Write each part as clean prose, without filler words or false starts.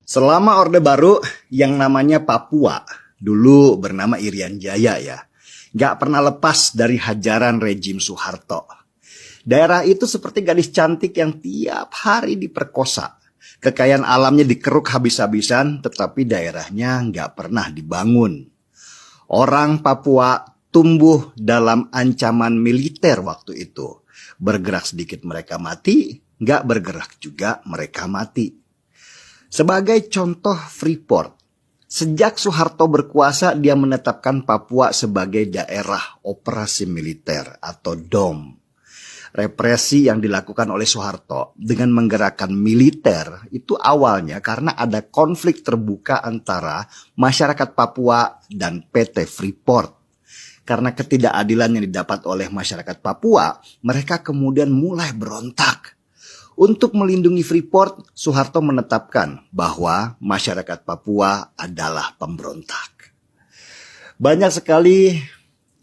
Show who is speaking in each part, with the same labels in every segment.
Speaker 1: Selama Orde Baru yang namanya Papua, dulu bernama Irian Jaya ya, nggak pernah lepas dari hajaran rejim Soeharto. Daerah itu seperti gadis cantik yang tiap hari diperkosa. Kekayaan alamnya dikeruk habis-habisan, tetapi daerahnya nggak pernah dibangun. Orang Papua tumbuh dalam ancaman militer waktu itu. Bergerak sedikit mereka mati, nggak bergerak juga mereka mati. Sebagai contoh Freeport, sejak Soeharto berkuasa dia menetapkan Papua sebagai daerah operasi militer atau DOM. Represi yang dilakukan oleh Soeharto dengan menggerakkan militer itu awalnya karena ada konflik terbuka antara masyarakat Papua dan PT Freeport. Karena ketidakadilan yang didapat oleh masyarakat Papua, mereka kemudian mulai berontak. Untuk melindungi Freeport, Soeharto menetapkan bahwa masyarakat Papua adalah pemberontak. Banyak sekali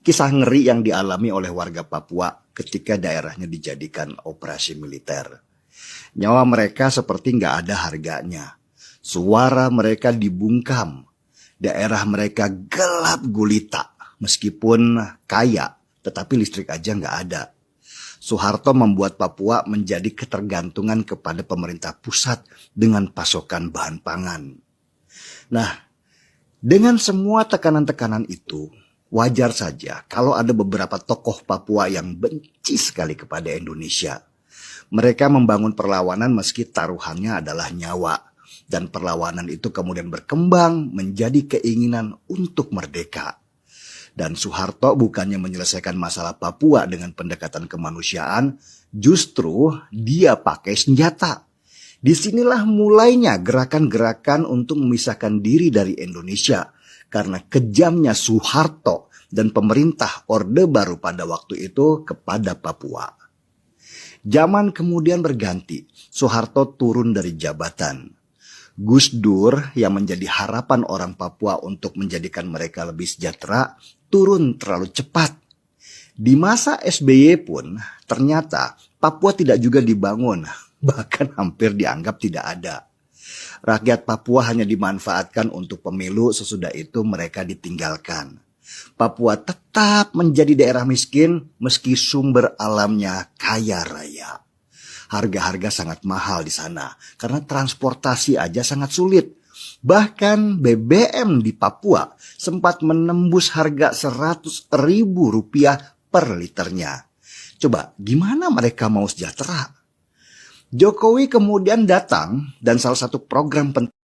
Speaker 1: kisah ngeri yang dialami oleh warga Papua ketika daerahnya dijadikan operasi militer. Nyawa mereka seperti nggak ada harganya. Suara mereka dibungkam. Daerah mereka gelap gulita. Meskipun kaya, tetapi listrik aja nggak ada. Soeharto membuat Papua menjadi ketergantungan kepada pemerintah pusat dengan pasokan bahan pangan. Nah, dengan semua tekanan-tekanan itu, wajar saja kalau ada beberapa tokoh Papua yang benci sekali kepada Indonesia. Mereka membangun perlawanan meski taruhannya adalah nyawa. Dan perlawanan itu kemudian berkembang menjadi keinginan untuk merdeka. Dan Soeharto bukannya menyelesaikan masalah Papua dengan pendekatan kemanusiaan, justru dia pakai senjata. Disinilah mulainya gerakan-gerakan untuk memisahkan diri dari Indonesia. Karena kejamnya Soeharto dan pemerintah Orde Baru pada waktu itu kepada Papua. Zaman kemudian berganti, Soeharto turun dari jabatan. Gus Dur yang menjadi harapan orang Papua untuk menjadikan mereka lebih sejahtera, turun terlalu cepat. Di masa SBY pun ternyata Papua tidak juga dibangun, bahkan hampir dianggap tidak ada. Rakyat Papua hanya dimanfaatkan untuk pemilu, sesudah itu mereka ditinggalkan. Papua tetap menjadi daerah miskin meski sumber alamnya kaya raya. Harga-harga sangat mahal di sana karena transportasi aja sangat sulit. Bahkan BBM di Papua sempat menembus harga Rp100.000 per liternya. Coba gimana mereka mau sejahtera? Jokowi kemudian datang dan salah satu program penting